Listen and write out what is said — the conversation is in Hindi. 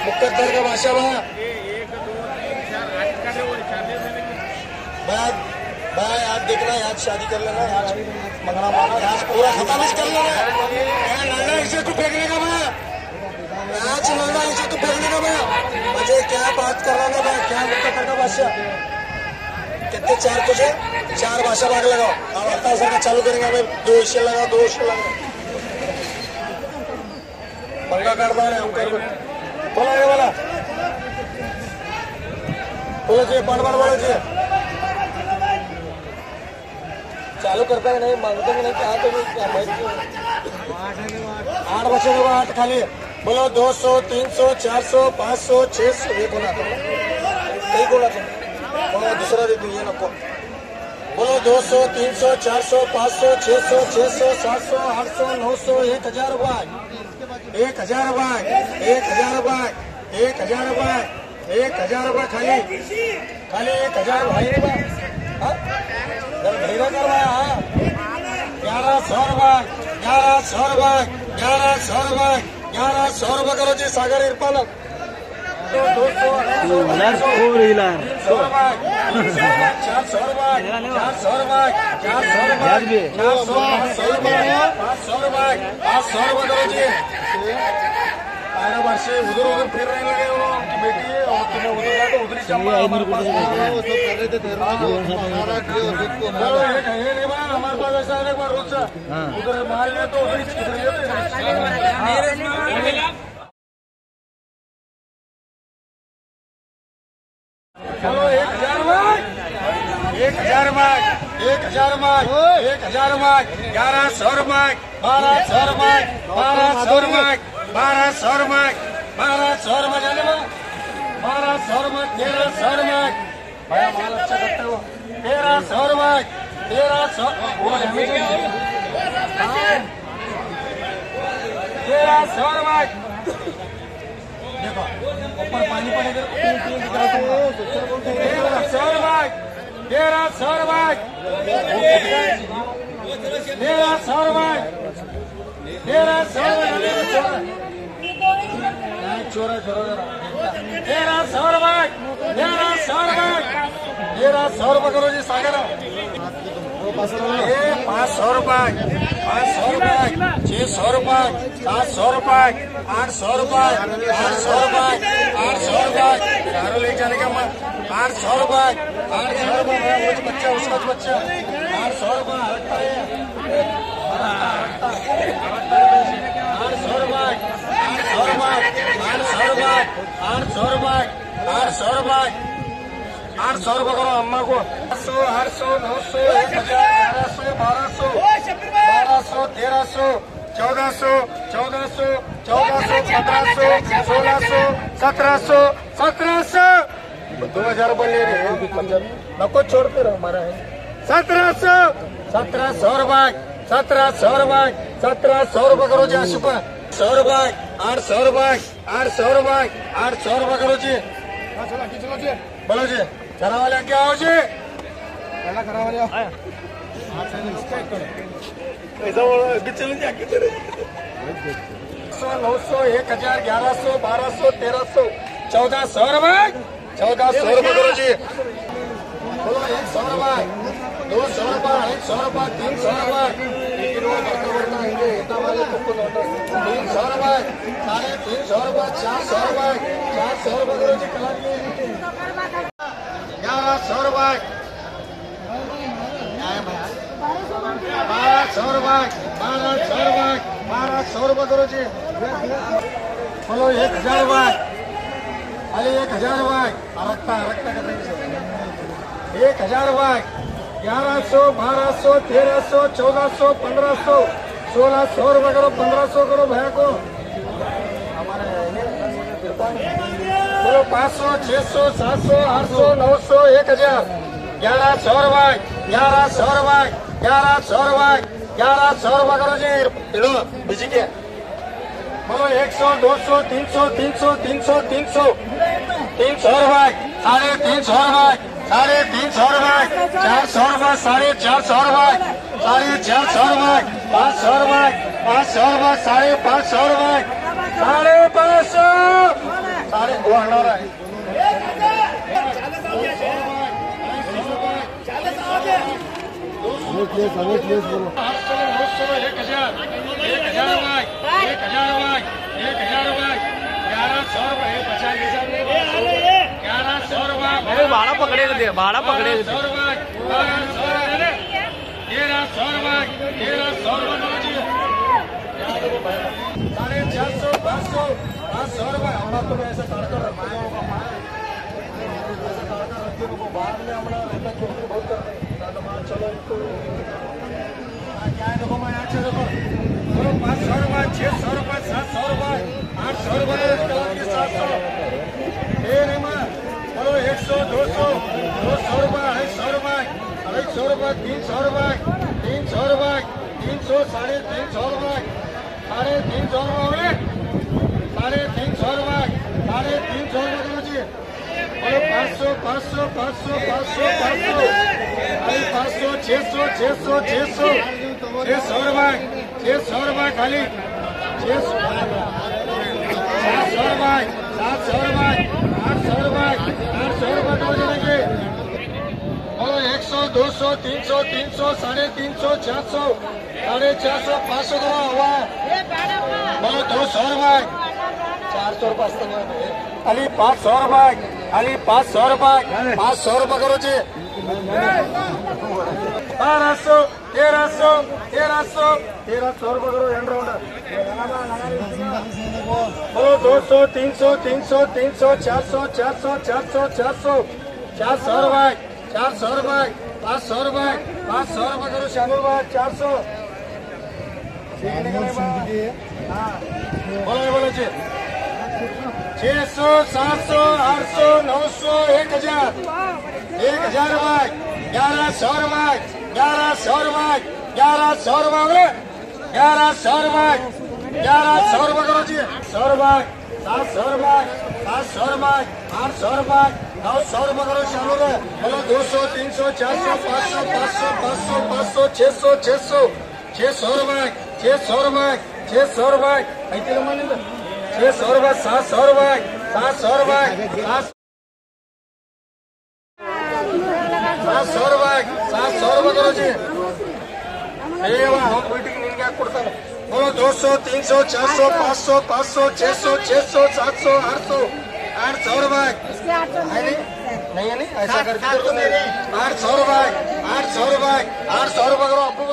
मुकद्दर का भाषा भाई आज देखना, आज शादी कर लेना, आज मंगना मारना, आज पूरा खत्म कर लेना। लड़ना इसे तू फेंकने का भाई, आज लड़ना इसे तू फेंकने का भाई। मुझे क्या बात कर रहा था भाई, क्या मुकद्दर का भाषा कितने चार तुझे चार भाषा भाग लगाओ। अब अवतार सर का चालू करेंगे भाई, दो इशे लगाओ, दो इशे लगाओ, पंगा काटता है हम कर बोला ये वाला बोलो जी, पढ़ बोलो जी, चालू करता है नहीं, मांगते भी नहीं, क्या तो क्या 8 बचे 8 खाली बोलो। 200 300 400 500 600 ये बोला तुम, कई बोला तुम, बोलो दूसरा दे ये नको बोलो। 200 300 400 500 600 600 700 800 900 1000 भाई, 1000 भाई, 1000 भाई, 1000 भाई, 1000 भाई खाली खाली 1000 भाई धीरे कर भाई। 1100 भाई, 1100 भाई, 1100 भाई, 1100 रुपये करो जी। सागर इरफान 200 वर्ष उधर उधर फिर रहे लगे वो उनकी बेटी है, और तुम्हें उधर गया तो उधर ही हमारे पास ऐसा एक बार रोज उधर मार लिया तो उधर ही चलो 1000 mark, 1000 mark, 1000 mark, 1000 mark, 1100 mark, 1200 mark, 1200 mark, 1200 mark, 1200 mark, 1200 mark, 1300 mark, भाई माल अच्छा करते हो। 1300 मार्क, 1300 1300 मार्क। देखो ऊपर पानी पड़ेगा, 1300 मार्क, 1300 मार्क, 1300 मार्क, 1300 छोरा छोरा 1300 मार्क, 1300 मार्क, 1300 रुपये करो जी। सागर 500 रुपये, 500 रुपये, 600 रुपये, 700 रुपये, 800 रुपये, 800 रुपये, 800 रुपये चारों ले जाने का मन। 800 रुपये, 800 रुपये बच्चा उसका बच्चा 800 रुपये 800 रुपये, 800 रुपये, 800 रुपये, 800 रुपये, 800 रुपये, 800 रुपये करो अम्मा को। 800 800 900 1000 1100 1200 1200 1300 1400 1400 1400 1500 1600 1700 1700 2000 रुपये ले रहे हैं नको छोड़ते रहो हमारा है। 1700 1700 रुपये, 1700 रुपये, 1700 रुपये करो जी। 100 रुपये, 800 रुपये, 800 रुपये, 800 रुपये करो जी। बोलो जी चरा वाले क्या हो जी, करा वाले ऐसा बोलो 900 1000 1100 1200 1300 1400 रुपये, 1400 रुपये करो जी। बोलो 100 रुपये, 200 रुपये, 100 रुपये, 300 रुपये, 300 रुपये, 350 रुपये, 400 रुपये, 400 रुपये करो जी। 1100 रुपये, 1200 रुपये, 1200 रुपये, 1200 रुपये करो जी। बोलो 1000 रुपये, अरे 1000 रुपये रखता 1000 रुपये, 1100 1200 1300 1400 1500 1600 रुपये करो, 1500 करो भैया को हमारे। बोलो 500, 600, 700, 800, 900, 1000, 1100 रुपए, 1100 रुपए, 1100 रुपए, 1100 रुपए करो जी। लो बिजी के बोलो 100, 200, 300, 300, 300, 300, 300 रुपए, 350 रुपए, 350 रुपए, 400 रुपए, 450 रुपए, 450 रुपए, 500 रुपए, 500 रुपए, 550 रुपए, 550, साढ़े वो हटा रहा है। बोलो 1000, 1000 रुपए, 1000 रुपए, 1000 रुपए, 1100 रुपए, 50 के साथ 1100 रुपए, भाड़ा पकड़े थे, भाड़ा पकड़े थे। 1300 रुपए, 1300 रुपए, 1300 रुपए, 1300 रुपए, 450, 500, 500 रुपए। हमारा तो ऐसा तड़का रखते हैं बाद में हमारा रहता चोरी बहुत करते हैं। चलो इनको क्या है देखो मैं अच्छे देखो बोलो 500 रुपए, 600 रुपए, 700 रुपए, 800 रुपए, 700 बोलो 100, 200, 200 रुपए, 250 रुपए, 250 रुपए, 300 रुपए, 300 रुपए, 300, 350 रुपए, 350 रुपए, 350 रुपए, 350 रुपए करो जी। बोलो 500, 500, 500, 500, 500, 500, 600, 600, 600, 600 रुपए, 600 रुपए खाली 600, 700 रुपए, 700 रुपए, 800 रुपए, 800 रुपए करो जी। बोलो 100, 200, 300, 300, 350, 400, 450, 500 करो हुआ। बोलो 200 रुपए, 400 रुपए खाली 500 रुपए, खाली 500 रुपए, 500 रुपए करो जी। 1200, 1300, 1300, 1300 रुपए करो एंड राउंड। बोलो 200, 300, 300, 300, 400, 400, 400, 400, 400 रुपए, 400 रुपए, 500 रुपए, 500 रुपए करो शामिल भाई 400। बोलो बोलो जी 600, 700, 800, 900, 1000, 1000 रुपए, 1100 रुपए, 1100 रुपए, 1100 रुपए, 1100 रुपए, 1100 रुपए करो जी। 100 रुपए, 700 रुपए, 700 रुपए, 800 रुपए, 900 रुपए करो शामिल है। बोलो 200, 300, 400, 500, 500, 500, 500, 600, 600, 600 रुपए, 600 रुपए, 600 रुपए, 600 रुपए, 700 रुपए, 700 रुपए, 700 रुपए, 700 रुपए करो जी। हम मीटिंग नहीं क्या करता है। बोलो 200, 300, 400, 500, 500, 600, 600, 700, 800, 800 रुपए नहीं है नहीं ऐसा करके 800 रुपए, 800 रुपए, 800 रुपए करो आपको।